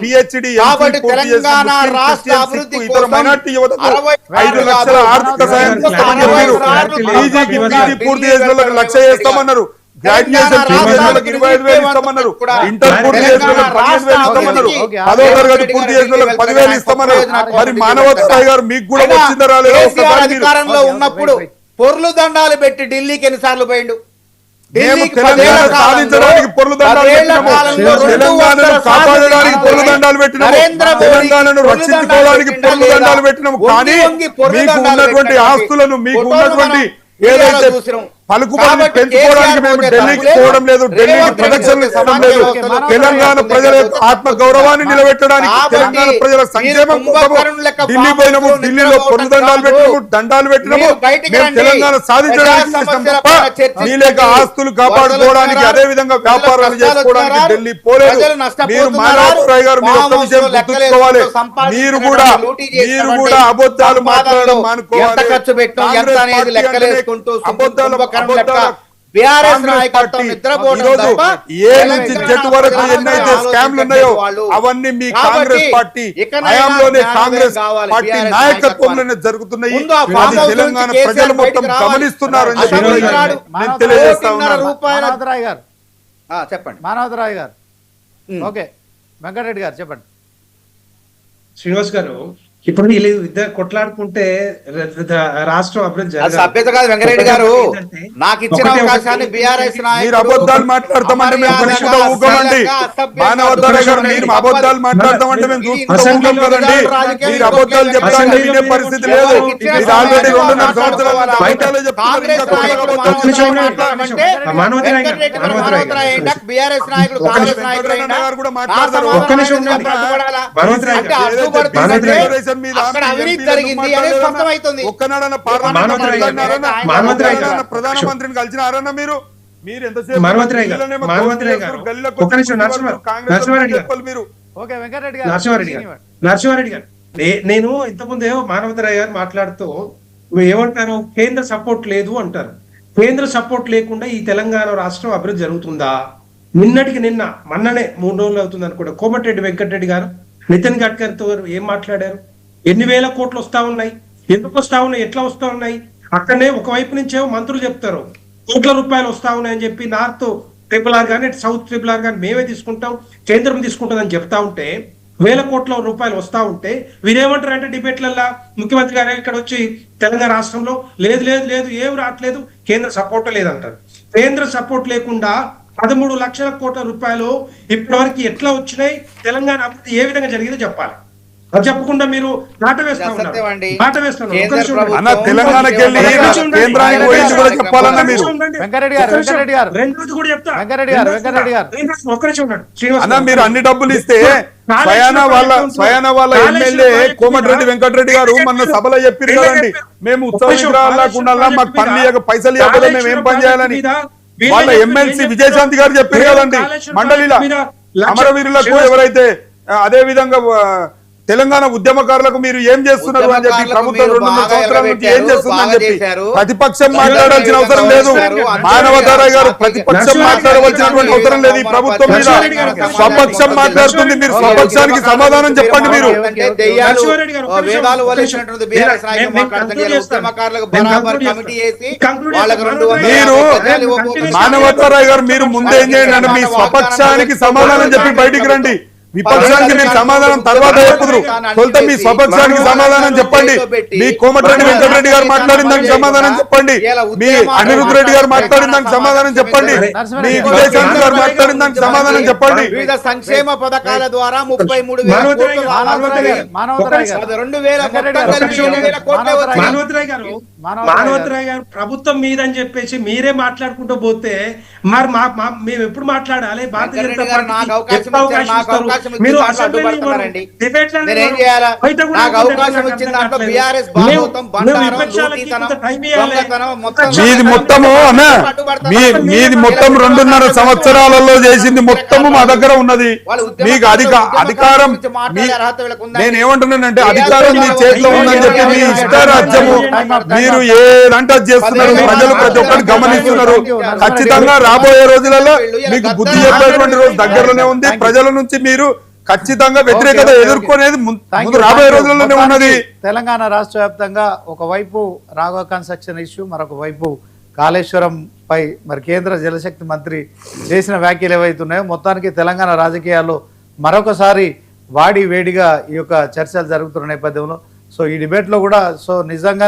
PhD కాబట్టి తెలంగాణ రాష్ట్ర అభివృద్ధి ఇతర మైనార్టీ యువతకు 5 లక్షల ఆర్థిక సాయం పీజీకి పీజీ పూర్తి చేసిన వాళ్ళకి 1,00,000 చేస్తామన్నారు. గ్రాడ్యుయేషన్ పూర్తి చేసిన వాళ్ళకి 25,000 ఇస్తామన్నారు. ఇంటర్ పూర్తి చేసిన వాళ్ళకి 15,000 ఇస్తామన్నారు. 10వ తరగతి పూర్తి చేసిన వాళ్ళకి 10,000 ఇస్తామన్నారు. మరి మానవతారాయ్ గారు మీకు కూడా వచ్చిందా రాలేదా? అధికారంలో ఉన్నప్పుడు పొర్లు దండాలు పెట్టి ఢిల్లీకి ఎన్నిసార్లు పోయిండు? తెలంగాణ సాధించడానికి పొర్లు దండాలు పెట్టినాము. తెలంగాణను కాపాడడానికి పొర్లు దండాలు పెట్టినాము. తెలంగాణను రక్షించుకోవడానికి పొర్లు దండాలు పెట్టినాము. కానీ మీకు ఉన్నటువంటి ఆస్తులను, మీకు ఉన్నటువంటి ఏదైతే పలుకుబడిని పెంచుకోవడానికి మేము ఢిల్లీకి పోవడం లేదు, ఢిల్లీకి ప్రదక్షిణలు ఇవ్వడం లేదు. తెలంగాణ ప్రజల యొక్క ఆత్మ గౌరవాన్ని నిలబెట్టడానికి, తెలంగాణ ప్రజల సంక్షేమం కోసము ఢిల్లీ పోయినాము. ఢిల్లీలో పొర్లు దండాలు పెట్టినాము, దండాలు పెట్టినాము. మేము తెలంగాణ సాధించడానికి చేసినాం తప్ప మీ లేక ఆస్తులు కాపాడుకోవడానికి, అదే విధంగా వ్యాపారాలు చేసుకోవడానికి ఢిల్లీ పోలేదు. మీరు మానవరాయ్ గారు మీరు ఒక్క విషయం గుర్తుంచుకోవాలి. మీరు కూడా అబద్ధాలు మాట్లాడడం మానుకోవాలి. అబద్ధాలు బీఆర్ఎస్ నాయకత్వం నిద్రపోవడం తప్ప ఏ నుంచి జట్టు వరకు ఎన్నైతే స్కామ్లు ఉన్నాయో అవన్నీ మీ కాంగ్రెస్ పార్టీ హయాంలోనే, కాంగ్రెస్ పార్టీ నాయకత్వంలోనే జరుగుతున్నాయి. తెలంగాణ ప్రజలు మొత్తం గమనిస్తున్నారు అని తెలియజేస్తా ఉన్నారు. చెప్పండి మానవతరాయ్ గారు. ఓకే, వెంకటరెడ్డి గారు చెప్పండి. శ్రీనివాస్ గారు, ఇప్పుడు వీళ్ళు ఇద్దరు కొట్లాడుకుంటే రాష్ట్రం అభివృద్ధి సభ్యత కాదు. వెంకరెడ్డి గారు, నాకు ఇచ్చిన అవకాశాన్ని బీఆర్ఎస్ మీరు అబద్ధాలు మాట్లాడతామంటే మేము చూసుకుంటూ ఊకోమండి. మానవతారాయ్ గారు, మీరు అబద్ధాలు మాట్లాడతామంటే మేము చూసుకుంటూ ఊకోం కదండి. మీరు అబద్ధాలు చెప్తారంటే వినే పరిస్థితి లేదు. మీరు ఆల్రెడీ 2.5 సంవత్సరాలు బయటలో చెప్తున్నారు. బీఆర్ఎస్ నాయకులు, కాంగ్రెస్ నాయకులు కూడా మాట్లాడతారు. ప్రధానమంత్రిని కలిసినారన్న మీరు? మీరు ఎంతసేపు నరసింహారెడ్డి గారు, నేను ఇంతకుముందే మానవతరాయ్ గారు మాట్లాడుతూ ఏమంటారు, కేంద్ర సపోర్ట్ లేదు అంటారు. కేంద్ర సపోర్ట్ లేకుండా ఈ తెలంగాణ రాష్ట్రం అభివృద్ధి జరుగుతుందా? మొన్ననే 3 రోజులు అవుతుంది అనుకుంటా, కోమటిరెడ్డి వెంకటరెడ్డి గారు నితిన్ గడ్కరీతో ఏం మాట్లాడారు? ఎన్ని వేల కోట్లు వస్తా ఉన్నాయి, ఎందుకు వస్తా ఉన్నాయి, ఎట్లా వస్తా ఉన్నాయి? అక్కడనే ఒకవైపు నుంచే మంత్రులు చెప్తారు కోట్ల రూపాయలు వస్తా ఉన్నాయని చెప్పి, నార్త్ RRR కానీ సౌత్ RRR కానీ మేమే తీసుకుంటాం, కేంద్రం తీసుకుంటుంది అని చెప్తా ఉంటే, వేల కోట్ల రూపాయలు వస్తా ఉంటే వీరేమంటారు అంటే డిబేట్లల్లా ముఖ్యమంత్రి గారు ఇక్కడ వచ్చి తెలంగాణ రాష్ట్రంలో లేదు లేదు లేదు ఏం రావట్లేదు, కేంద్ర సపోర్ట్ లేదంటారు. కేంద్ర సపోర్ట్ లేకుండా 13 లక్షల కోట్ల రూపాయలు ఇప్పటివరకు ఎట్లా వచ్చినాయి, తెలంగాణ అభివృద్ధి ఏ విధంగా జరిగిందో చెప్పాలి. అది చెప్పకుండా మీరు మాట వేస్తున్నారు. తెలంగాణకి వెళ్ళి కేంద్రానికి పోయింది కూడా చెప్పాలన్నా మీరు. మీరు అన్ని డబ్బులు ఇస్తే స్వయాన వాళ్ళ ఎమ్మెల్యే కోమటిరెడ్డి వెంకటరెడ్డి గారు మొన్న సభలో చెప్పారు కదండి, మేము ఉత్సవ విగ్రహాలకు ఉండాలా, మాకు పనులు పైసలు ఇవ్వకపోతే మేము ఏం పని చేయాలని. వాళ్ళ ఎమ్మెల్సీ విజయశాంతి గారు చెప్పారు కదండి మండలిలో అమరవీరులకు ఎవరైతే. అదే విధంగా తెలంగాణ ఉద్యమకారులకు మీరు ఏం చేస్తున్నారు అని చెప్పి ప్రభుత్వం 2.5 సంవత్సరాల నుంచి ఏం చేస్తుందని చెప్పి ప్రతిపక్షం మాట్లాడాల్సిన అవసరం లేదు. మానవతారాయ్ గారు ప్రతిపక్షం మాట్లాడవలసినటువంటి అవసరం లేదు. ఈ ప్రభుత్వం మీద స్వపక్షం మాట్లాడుతుంది. మీరు స్వపక్షానికి సమాధానం చెప్పండి. మీరు మానవతారాయ్ గారు మీరు ముందేం చేయండి అంటే మీ స్వపక్షానికి సమాధానం చెప్పి బయటికి రండి. విపక్షానికి మీరు సమాధానం తర్వాత చెప్పుదురు. తొలుత మీ స్వపక్షానికి సమాధానం చెప్పండి. మీ కోమటిరెడ్డి వెంకటరెడ్డి గారు మాట్లాడిన దానికి సమాధానం చెప్పండి. మీ అనిరుద్ధ్ రెడ్డి గారు మాట్లాడిన దానికి సమాధానం చెప్పండి. మీ విజయశాంతి గారు మాట్లాడిన దానికి సమాధానం చెప్పండి. వివిధ సంక్షేమ పథకాల ద్వారా 33,000 మానవతరాయ్ గారు ప్రభుత్వం మీద అని చెప్పేసి మీరే మాట్లాడుకుంటూ పోతే మరి మేము ఎప్పుడు మాట్లాడాలి? భారతీయ జనతా పార్టీ మీరు మీది మొత్తము అన్నా మీది మొత్తం 2.5 సంవత్సరాలలో చేసింది మొత్తము మా దగ్గర ఉన్నది. మీకు అధికారం నేనేమంటున్నానంటే అధికారం మీ చేతిలో ఉందని చెప్పి మీ ఇష్టారాజ్యము మీరు ఏదంటే చేస్తున్నారు. ప్రజలు ప్రతి ఒక్కరు గమనిస్తున్నారు. ఖచ్చితంగా రాబోయే రోజులలో మీకు బుద్ధి చెప్పేటువంటి రోజు దగ్గరలోనే ఉంది. ప్రజల నుంచి మీరు ఖచ్చితంగా వ్యతిరేకత ఎదుర్కొనేది ముందు రాబోయే రోజుల్లోనే ఉన్నది. తెలంగాణ రాష్ట్ర వ్యాప్తంగా ఒకవైపు రాఘవ కన్స్ట్రక్షన్ ఇష్యూ, మరొక వైపు కాళేశ్వరం పై మరి కేంద్ర జలశక్తి మంత్రి చేసిన వ్యాఖ్యలు ఏవైతున్నాయో మొత్తానికి తెలంగాణ రాజకీయాల్లో మరొకసారి వాడి వేడిగా ఈ యొక్క చర్చలు జరుగుతున్న నేపథ్యంలో సో ఈ డిబేట్లో కూడా సో నిజంగా